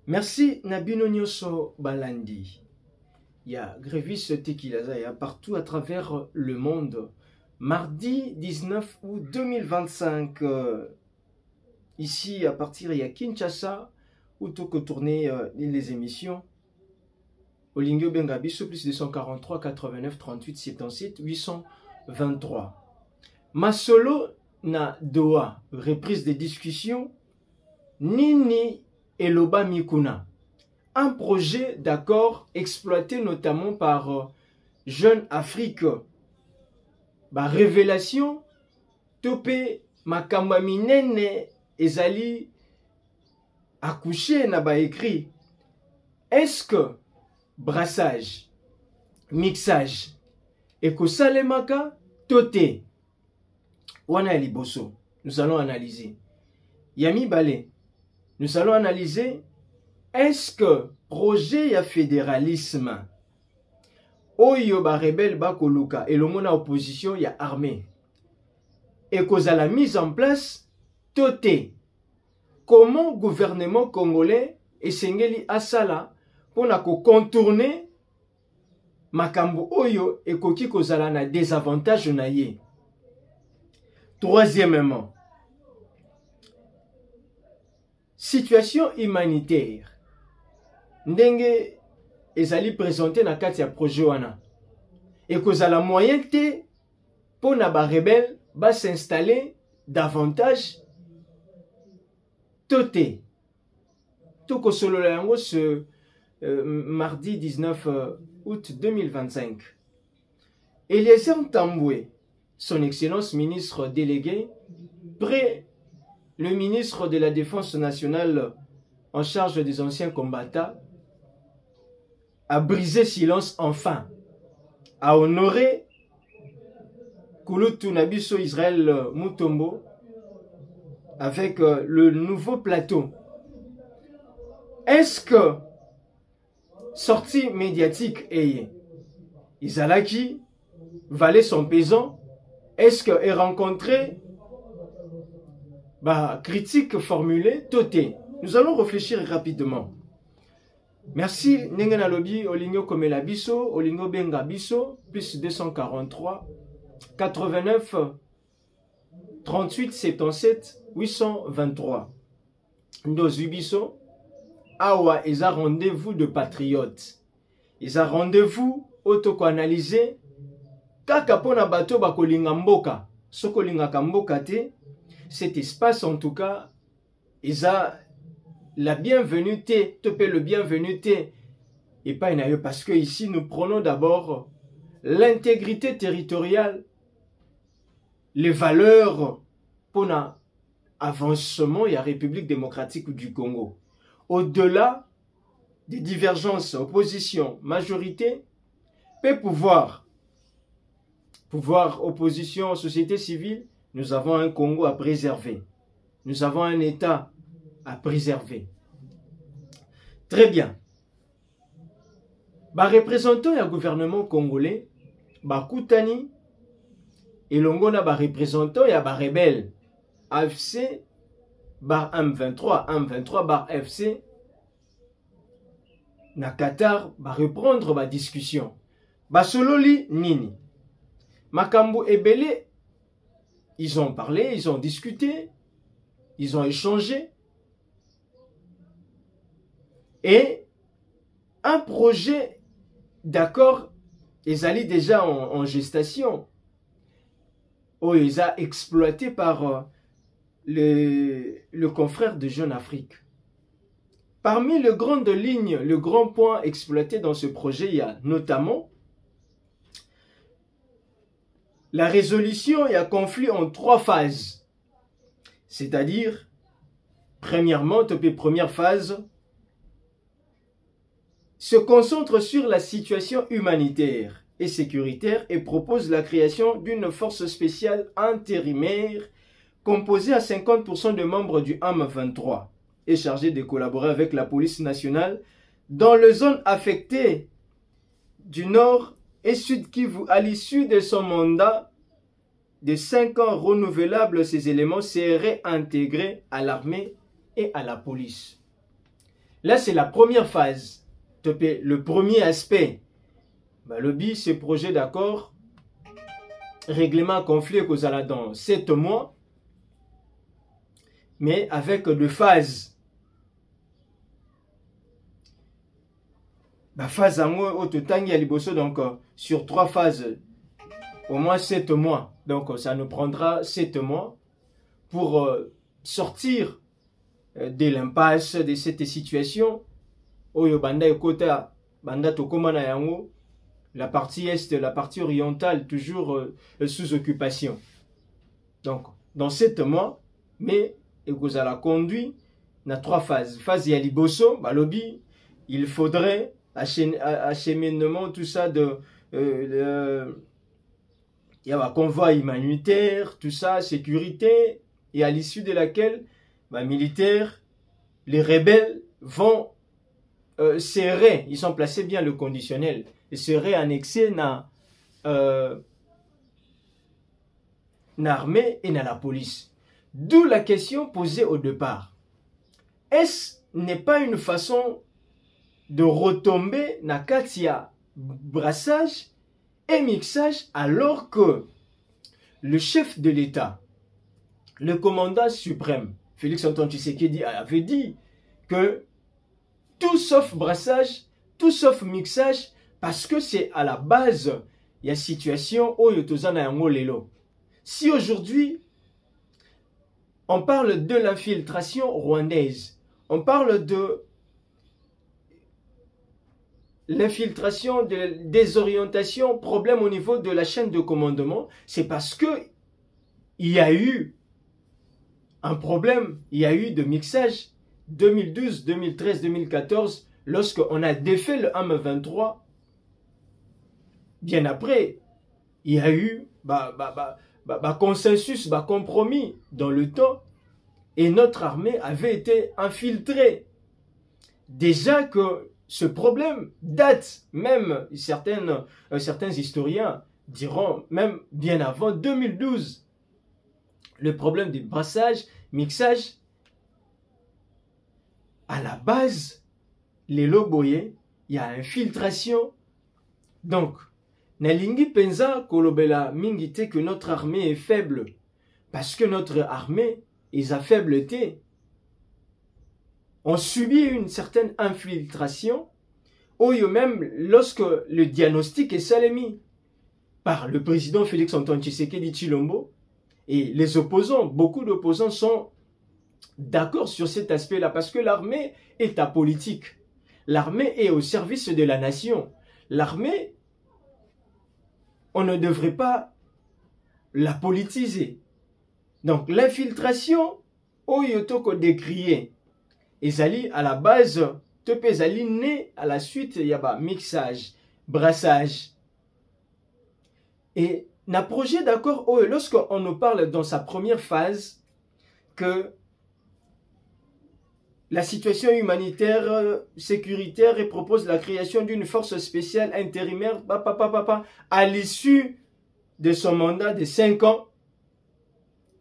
Merci Nabino Nyoso Balandi. Il y a Grévis Tequilaza, il y a partout à travers le monde. Mardi 19 août 2025, ici à partir il y a Kinshasa, où tout que tourner les émissions. Olingio Bengabiso, plus 243 89 38 77 823. Masolo na Doha, reprise des discussions. Nini Eloba Mikuna, un projet d'accord exploité notamment par Jeune Afrique. Révélation, topé makamba minene ezali accouché na ba écrit. Est-ce que brassage, mixage, ekosalemaka toté wana liboso, nous allons analyser. Yami Balé, nous allons analyser, est-ce que projet ya fédéralisme oyo ba rebelle ba koluka et le mona opposition ya armée et cause à la mise en place toté, comment gouvernement congolais esengeli asala pour na ko contourner makambo oyo ekoki kozala na désavantage na ye. Troisièmement, situation humanitaire. Ndenge ezali présenté na kati ya projet wana. Et kozala moyen te pour na ba rebelle ba s'installer davantage toté. Toko solo yango ce mardi 19 août 2025. Eliezer Ntambwe, son excellence ministre délégué, près le ministre de la Défense nationale en charge des anciens combattants, a brisé silence enfin, a honoré Kouloutou Nabiso Israël Mutombo avec le nouveau plateau. Est-ce que sortie médiatique est Izalaki valait son pesant? Est-ce que est rencontré critique formulée toté? Nous allons réfléchir rapidement. Merci Nengena Lobi Olingo Komela Biso, Olingo Benga Biso, plus 243 89 38 77 823. Ndozu Biso, Awa est un rendez-vous de patriotes. Ils ont rendez-vous auto-analysé. Kaka pona bato bakolinga mboka, sokolinga kamboka te, cet espace en tout cas, ils ont la bienvenue te, topé le bienvenu te, et pas une parce que ici nous prenons d'abord l'intégrité territoriale, les valeurs pour l'avancement et la République démocratique du Congo. Au-delà des divergences, opposition, majorité, peut pouvoir, opposition, société civile, nous avons un Congo à préserver. Nous avons un État à préserver. Très bien. Représentant du gouvernement congolais, Koutani, et l'ongona représentant et rebelle, AFC, M23, M23 FC, na Qatar, reprendre la discussion. Sololi Nini. Makambo Ebele, ils ont parlé, ils ont discuté, ils ont échangé. Et un projet d'accord, ils allaient déjà en gestation. Où ils ont exploité par le confrère de Jeune Afrique. Parmi les grandes lignes, le grand point exploité dans ce projet, il y a notamment la résolution et un conflit en 3 phases. C'est-à-dire, premièrement, première phase, se concentre sur la situation humanitaire et sécuritaire et propose la création d'une force spéciale intérimaire composée à 50% de membres du M23 et chargée de collaborer avec la police nationale dans les zones affectées du Nord et Sud Kivu. À l'issue de son mandat de 5 ans renouvelable, ces éléments seraient intégrés à l'armée et à la police. Là, c'est la première phase. Le premier aspect. Balobi, ce projet d'accord, règlement conflit causé dans 7 mois, mais avec 2 phases. Phase à moi, au total, il y a donc sur 3 phases, au moins 7 mois. Donc, ça nous prendra 7 mois pour sortir de l'impasse de cette situation. Oyo banda ekota banda tokoma na yango, la partie est, la partie orientale toujours sous occupation. Donc dans 7 mois, mais ekozala conduit na 3 phases. Phase ya liboso balobi, il faudrait acheminement tout ça de il y a un convoi humanitaire, tout ça, sécurité, et à l'issue de laquelle militaires, les rebelles vont serrer, ils sont placés bien le conditionnel, et seraient annexés dans l'armée et dans la police. D'où la question posée au départ. Est-ce n'est pas une façon de retomber dans Katia brassage et mixage alors que le chef de l'État, le commandant suprême, Félix Antoine Tshisekedi avait dit que tout sauf brassage, tout sauf mixage, parce que c'est à la base, il y a situation où il y a. Si aujourd'hui, on parle de l'infiltration rwandaise, on parle de l'infiltration, de désorientation, problème au niveau de la chaîne de commandement, c'est parce que il y a eu un problème, il y a eu de mixage 2012, 2013, 2014, lorsqu'on a défait le M23. Bien après, il y a eu consensus, compromis dans le temps, et notre armée avait été infiltrée. Déjà que ce problème date, même certains historiens diront même bien avant 2012. Le problème du brassage, mixage, à la base, les loboyés, il y a infiltration. Donc, Nalingi pensa kolobela mingite que notre armée est faible. Parce que notre armée est à faibleté. On subit une certaine infiltration, ou même lorsque le diagnostic est salémi par le président Félix Antoine Tshisekedi Tshilombo, et les opposants, beaucoup d'opposants sont d'accord sur cet aspect-là, parce que l'armée est apolitique. L'armée est au service de la nation. L'armée, on ne devrait pas la politiser. Donc l'infiltration, oyotoko décrié, ezali à la base, tepe ezali né à la suite, il y a mixage, brassage. Et na projet d'accord, lorsqu'on nous parle dans sa première phase que la situation humanitaire, sécuritaire et propose la création d'une force spéciale intérimaire à l'issue de son mandat de 5 ans,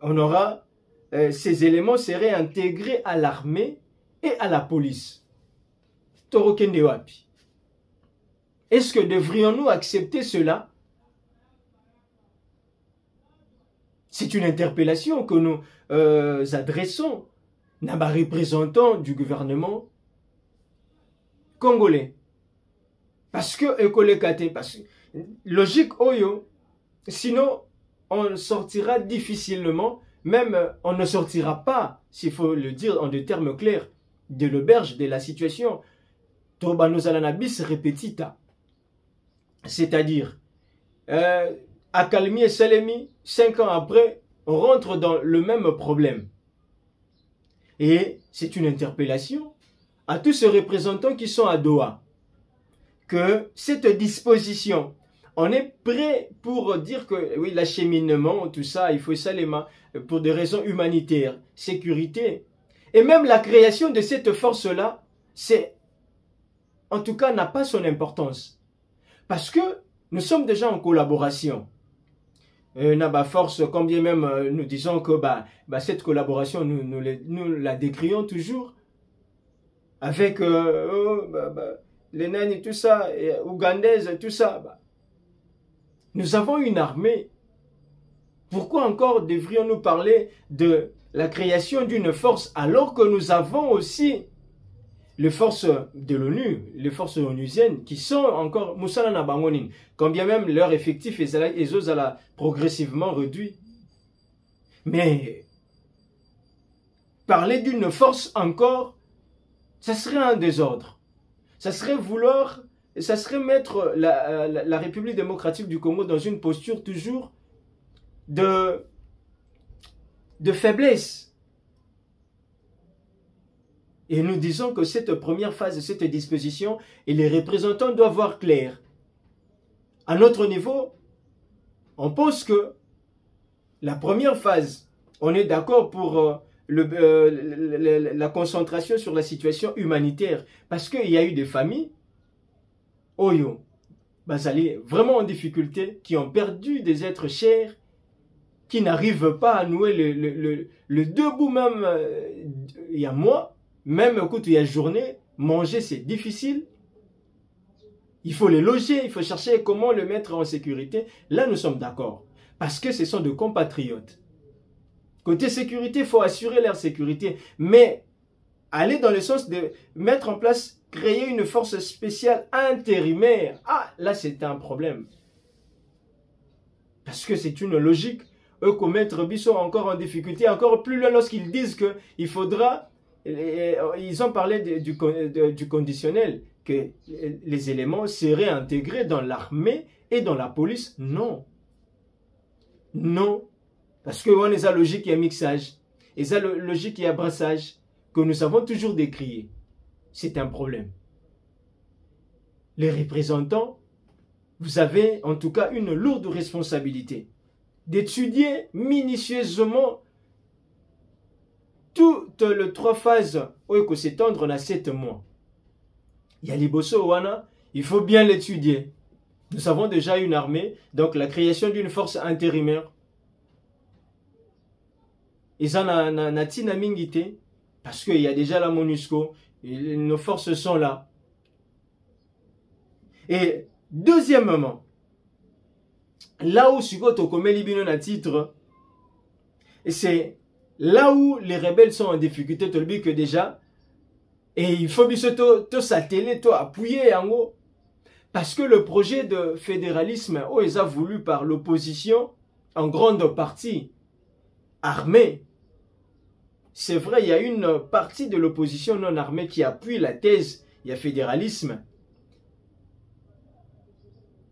on aura ces éléments seraient intégrés à l'armée et à la police. Torokende wapi. Est-ce que devrions-nous accepter cela? C'est une interpellation que nous adressons à représentants du gouvernement congolais. Parce que, logique, oyo, sinon on sortira difficilement, même on ne sortira pas, s'il faut le dire en des termes clairs, de l'auberge de la situation. Tobanozanabis repetita. C'est-à-dire, Akalmi et Salemi, 5 ans après, on rentre dans le même problème. Et c'est une interpellation à tous ces représentants qui sont à Doha, que cette disposition, on est prêt pour dire que oui, l'acheminement, tout ça, il faut ça les mains pour des raisons humanitaires, sécurité. Et même la création de cette force-là, c'est, en tout cas, n'a pas son importance. Parce que nous sommes déjà en collaboration. Force, quand bien même nous disons que cette collaboration, nous la décrions toujours. avec les nains et tout ça, et ougandaises, tout ça. Nous avons une armée. Pourquoi encore devrions-nous parler de la création d'une force alors que nous avons aussi les forces de l'ONU, les forces onusiennes qui sont encore Moussala Nabangonin, quand bien même leur effectif est progressivement réduit. Mais parler d'une force encore, ça serait un désordre. Ça serait mettre la République démocratique du Congo dans une posture toujours de faiblesse. Et nous disons que cette première phase de cette disposition, et les représentants doivent voir clair. À notre niveau, on pense que la première phase, on est d'accord pour la concentration sur la situation humanitaire. Parce qu'il y a eu des familles, Oyo, Bazali, vraiment en difficulté, qui ont perdu des êtres chers, qui n'arrivent pas à nouer le debout même il y a mois. Même écoute, il y a journée, manger c'est difficile. Il faut les loger, il faut chercher comment le mettre en sécurité. Là, nous sommes d'accord. Parce que ce sont de compatriotes. Côté sécurité, il faut assurer leur sécurité. Mais aller dans le sens de mettre en place, créer une force spéciale intérimaire. Ah, là, c'est un problème. Parce que c'est une logique. Eux, commettre Bissot encore en difficulté, encore plus loin lorsqu'ils disent qu'il faudra... Ils ont parlé du conditionnel, que les éléments seraient intégrés dans l'armée et dans la police. Non. Non. Parce que on a la logique, il y a mixage. Et ça, la logique, il y a brassage, que nous avons toujours décrié. C'est un problème. Les représentants, vous avez en tout cas une lourde responsabilité d'étudier minutieusement toutes les 3 phases où il s'étendre, on a 7 mois. Il y a l'Iboso Wana, il faut bien l'étudier. Nous avons déjà une armée, donc la création d'une force intérimaire. Ils en ont tina mingité, parce qu'il y a déjà la MONUSCO, et nos forces sont là. Et deuxièmement, là où Sugoto Komé Libino na titre, c'est là où les rebelles sont en difficulté, tu le dis que déjà, et il faut bien te s'atteler, te appuyer en haut. Parce que le projet de fédéralisme, oh, ils ont voulu par l'opposition, en grande partie armée. C'est vrai, il y a une partie de l'opposition non armée qui appuie la thèse, il y a fédéralisme.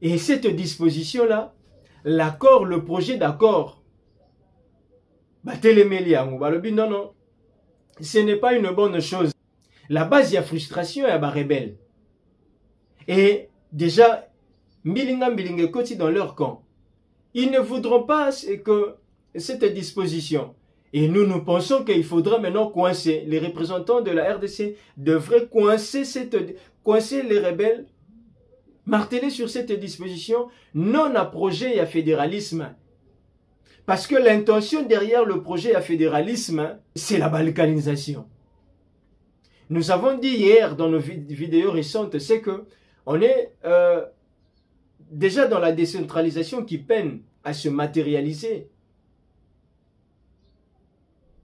Et cette disposition-là, l'accord, le projet d'accord, non, non, ce n'est pas une bonne chose. La base, il y a frustration et il y a rebelle. Et déjà, Mbilinga Koti dans leur camp, ils ne voudront pas que cette disposition. Et nous pensons qu'il faudra maintenant coincer. Les représentants de la RDC devraient coincer les rebelles, marteler sur cette disposition, non à projet et à fédéralisme. Parce que l'intention derrière le projet à fédéralisme, c'est la balkanisation. Nous avons dit hier dans nos vidéos récentes, c'est que on est déjà dans la décentralisation qui peine à se matérialiser.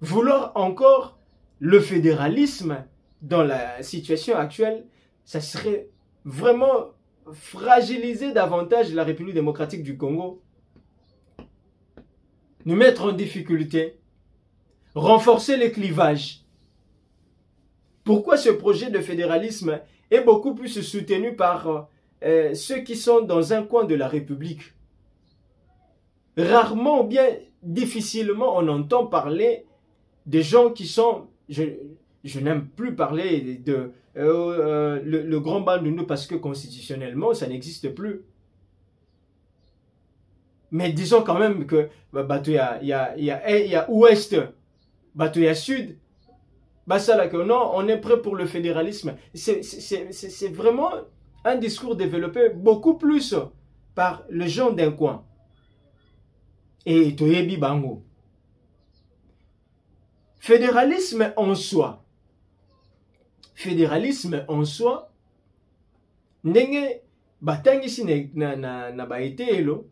Vouloir encore le fédéralisme dans la situation actuelle, ça serait vraiment fragiliser davantage la République démocratique du Congo. Nous mettre en difficulté, renforcer les clivages. Pourquoi ce projet de fédéralisme est beaucoup plus soutenu par ceux qui sont dans un coin de la République? Rarement ou bien difficilement on entend parler des gens qui sont... Je n'aime plus parler de le grand Bandundu parce que constitutionnellement ça n'existe plus. Mais disons quand même que il y a ouest, il y a sud. Non, on est prêt pour le fédéralisme. C'est vraiment un discours développé beaucoup plus par les gens d'un coin. Et Toyebi Bango. Fédéralisme en soi. fédéralisme en soi, ndenge batangisi na baete elo,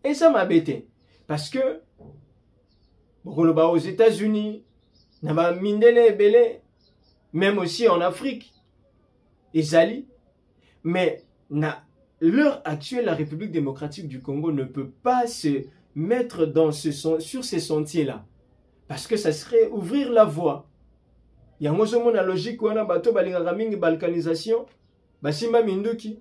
et ça m'a bêté. Parce que, aux États-Unis, na ba mindele ebele, même aussi en Afrique, ezali, mais à l'heure actuelle, la République démocratique du Congo ne peut pas se mettre sur ces sentiers-là. Parce que ça serait ouvrir la voie. Il y a la logique où on a bateau balkanisation, Basimba Minduki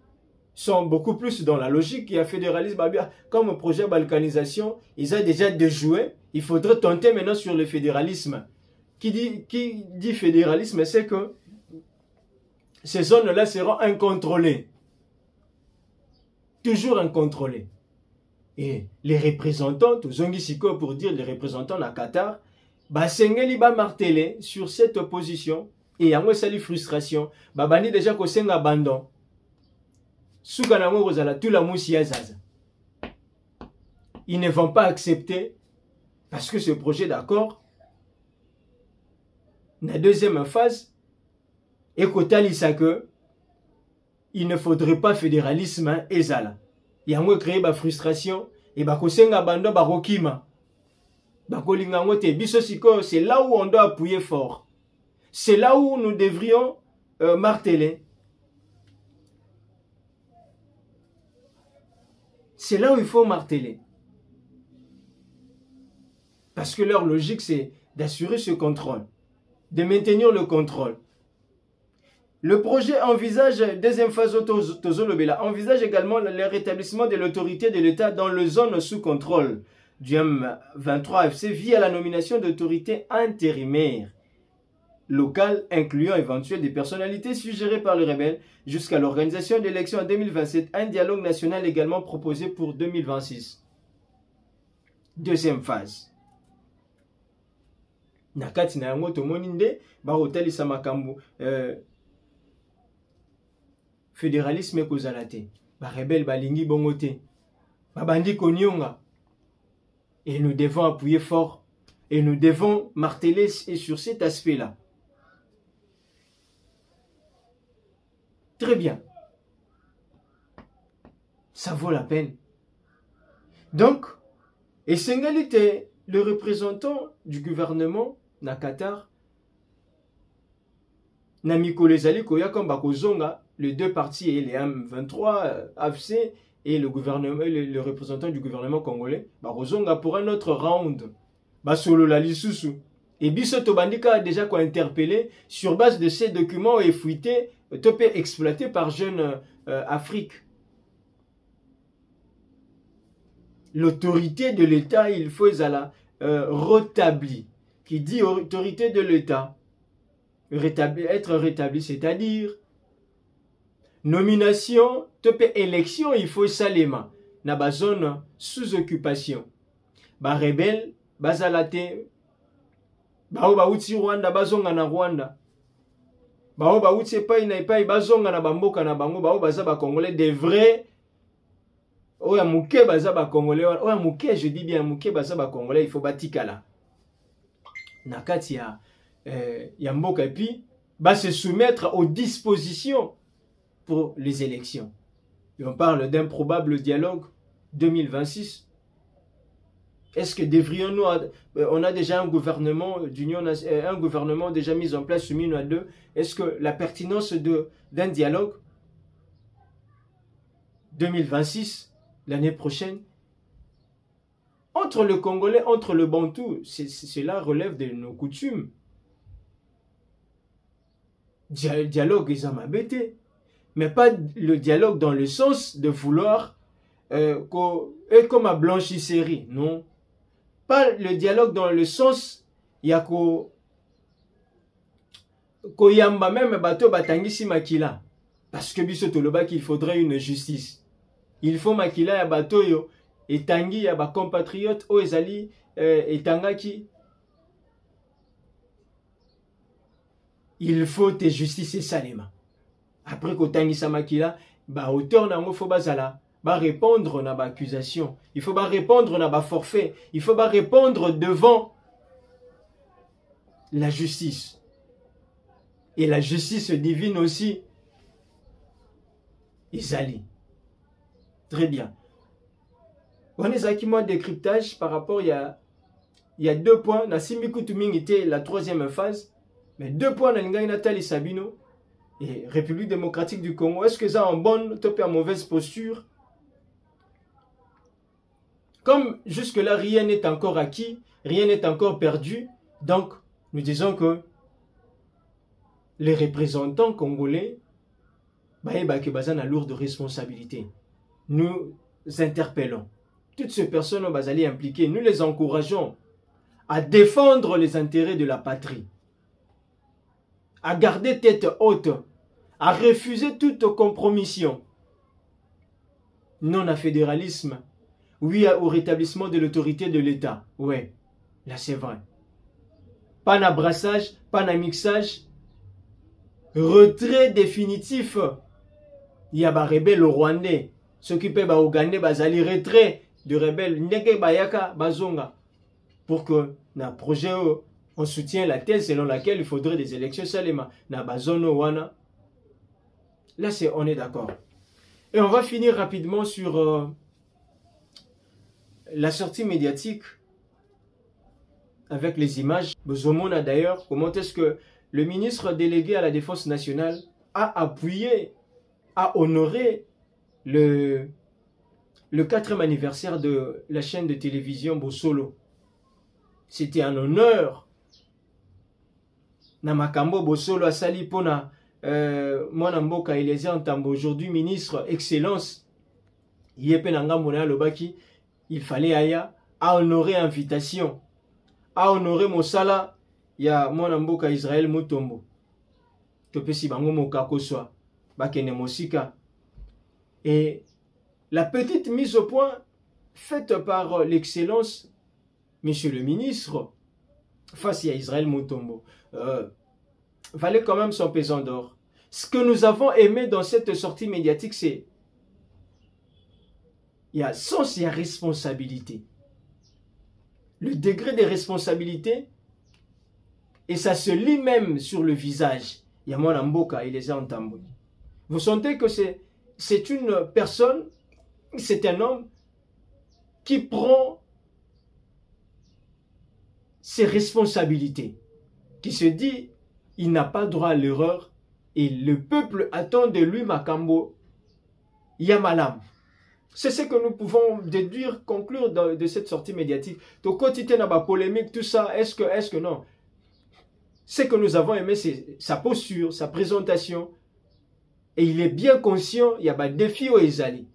sont beaucoup plus dans la logique. Il y a fédéralisme, comme projet balkanisation, ils ont déjà déjoué. Il faudrait tenter maintenant sur le fédéralisme. Qui dit fédéralisme, c'est que ces zones-là seront incontrôlées. Toujours incontrôlées. Et les représentants, pour dire les représentants de Qatar, Basengeli ba martelé sur cette opposition et yango sali frustration babani déjà ko senga abandon suka nango kozala tout la musi ya zaza. Ils ne vont pas accepter parce que ce projet d'accord la deuxième phase est kotalisa que il ne faudrait pas fédéralisme ezala yango créer ba frustration et ba ko senga abandon ba rokima. C'est là où on doit appuyer fort. C'est là où nous devrions marteler. C'est là où il faut marteler. Parce que leur logique, c'est d'assurer ce contrôle, de maintenir le contrôle. Le projet envisage, deuxième phase envisage également le rétablissement de l'autorité de l'État dans les zones sous contrôle du M23 FC via la nomination d'autorités intérimaires locales incluant éventuellement des personnalités suggérées par les rebelles jusqu'à l'organisation d'élections en 2027. Un dialogue national également proposé pour 2026. Deuxième phase. Nakati na yango tomoninde ba hotel samakambu fédéralisme kozalate ba rebelle balingi bongote ba bandi konyonga. Et nous devons appuyer fort. Et nous devons marteler sur cet aspect-là. Très bien. Ça vaut la peine. Donc, et Sengalite, le représentant du gouvernement, na Qatar, Namiko Lezali Koya comme Bakozonga, les deux partis, et les M23, AFC, et le gouvernement, le représentant du gouvernement congolais, Barozonga pour un autre round, Basolo la Lisusu. Et Biso Tobandika a déjà interpellé sur base de ces documents et fuités, topé exploités par Jeune Afrique. L'autorité de l'État, il faut la rétablir. Qui dit autorité de l'État, être rétabli, c'est-à-dire nomination, topé élection, il faut salema. Na ba zone sous occupation. Ba rebelle, bazalate. Bao ba uti Rwanda, bazonga na Rwanda. Bao ba uti epai na epai, bazonga na bamboka na bango, bao baza ba Congolais des vrais. Oya muke baza ba Congolais. Oya muke, je dis bien muke baza ba Congolais, il faut batikala. Nakati ya mboka et puis, ba se soumettre aux dispositions pour les élections. Et on parle d'un probable dialogue 2026. Est-ce que devrions-nous... On a déjà un gouvernement d'union, un gouvernement déjà mis en place, soumis à deux. Est-ce que la pertinence d'un dialogue 2026, l'année prochaine, entre le Congolais, entre le Bantou, cela relève de nos coutumes. Dialogue, ils ont m'embêté. Mais pas le dialogue dans le sens de vouloir être comme à blanchisserie, non. Pas le dialogue dans le sens il y a yamba même bateau batangisi makila parce que biso toloba qu'il faudrait une justice. Il faut makila ya bateau yo et tangi ya ba compatriotes o ezali et tangaki. Il faut te justice salema. Après que tangisa makila ba auteur nango fo bazala ba répondre na ba accusation, il faut ba répondre na ba forfait, il faut ba répondre devant la justice. Et la justice divine aussi. Izali. Très bien. On est à qui moi décryptage par rapport, il y a 2 points. Na Simbikutuming était la 3e phase. Mais 2 points dans l'Ingaï Nathalie Sabino et République démocratique du Congo. Est-ce que ça en bonne, top en mauvaise posture? Comme jusque-là, rien n'est encore acquis, rien n'est encore perdu. Donc, nous disons que les représentants congolais, ont la lourde responsabilité. Nous interpellons toutes ces personnes impliquées. Nous les encourageons à défendre les intérêts de la patrie, à garder tête haute, à refuser toute compromission. Non à fédéralisme, oui au rétablissement de l'autorité de l'État. Ouais, là c'est vrai. Pas d'abrassage, pas de mixage. Retrait définitif. Il y a des rebelles rwandais. Ceux qui peuvent Ougandais, bazali retrait de rebelles. Ndeke bayaka bazonga. Pour que na projet on soutient la thèse selon laquelle il faudrait des élections salema na bazono wana. Là on est d'accord. Et on va finir rapidement sur la sortie médiatique avec les images. Bozomona d'ailleurs, comment est-ce que le ministre délégué à la Défense nationale a appuyé, a honoré le 4e anniversaire de la chaîne de télévision Bosolo. C'était un honneur. Namakambo Bosolo asali pona mwana mboka Eliezer Ntambo, aujourd'hui ministre excellence. Yepe nanga mona lobaki, il fallait aya à honorer invitation, à honorer mosala ya mwana mboka Israël Mutombo. Topesi bango mokako swa bakene mosika. Et la petite mise au point faite par l'excellence monsieur le ministre face à Israël Mutombo valait quand même son pesant d'or. Ce que nous avons aimé dans cette sortie médiatique, c'est il y a sens, il y a responsabilité. Le degré de responsabilité, et ça se lit même sur le visage. Il y a mon Mboka et les Ntambo. Vous sentez que c'est une personne, c'est un homme qui prend ses responsabilités, qui se dit il n'a pas droit à l'erreur et le peuple attend de lui Makambo Yamalam. C'est ce que nous pouvons déduire, conclure de cette sortie médiatique. Donc, quand il y a une polémique, tout ça, est-ce que non? Ce que nous avons aimé, c'est sa posture, sa présentation. Et il est bien conscient, il y a des défis au Ezali.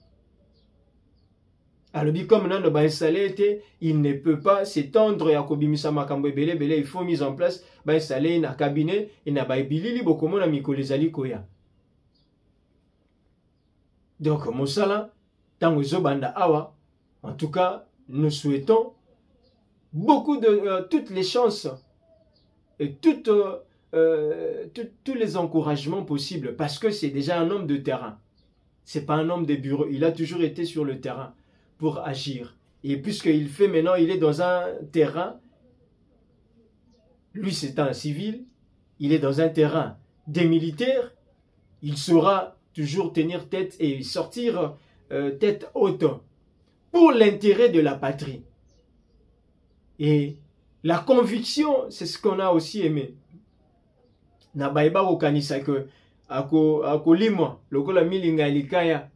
Alors, comme on a installé, il ne peut pas s'étendre à Kobimisa Makambo Bele, il faut mise en place, installer un cabinet, et n'a pas bilili, beaucoup de Miko Ezali Koya. Donc, Moussala, en tout cas, nous souhaitons beaucoup de toutes les chances et tous les encouragements possibles parce que c'est déjà un homme de terrain. C'est pas un homme de bureau. Il a toujours été sur le terrain pour agir. Et puisqu'il fait maintenant, il est dans un terrain. Lui, c'est un civil. Il est dans un terrain des militaires. Il saura toujours tenir tête et sortir tête haute pour l'intérêt de la patrie. Et la conviction, c'est ce qu'on a aussi aimé. Na baiba au kanisa que ako limo lokola milinga likaya.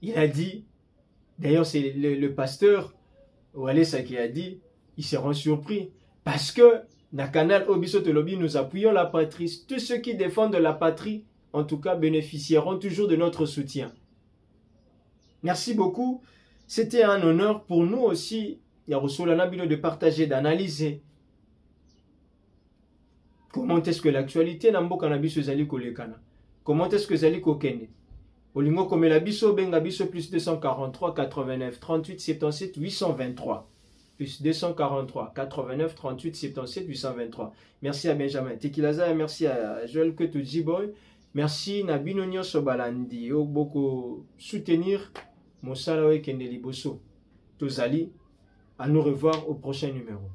Il a dit, d'ailleurs c'est le pasteur Walesa qui a dit, ils seront surpris parce que na canal Obiso Telobi nous appuyons la patrie. Tous ceux qui défendent la patrie en tout cas, bénéficieront toujours de notre soutien. Merci beaucoup. C'était un honneur pour nous aussi, Yarosolana Bino, de partager, d'analyser comment est-ce que l'actualité n'ambo cannabis zali kolekana. Comment est-ce que zali kokende. Olingo comme la biso benga biso plus 243 89 38 77 823. Plus 243 89 38 77 823. Merci à Benjamin Tekilaza, merci à Joël Ketoujiboy. Merci Nabino Nyonso Balandi beaucoup soutenir Mosala Kende Liboso. Tozali, à nous revoir au prochain numéro.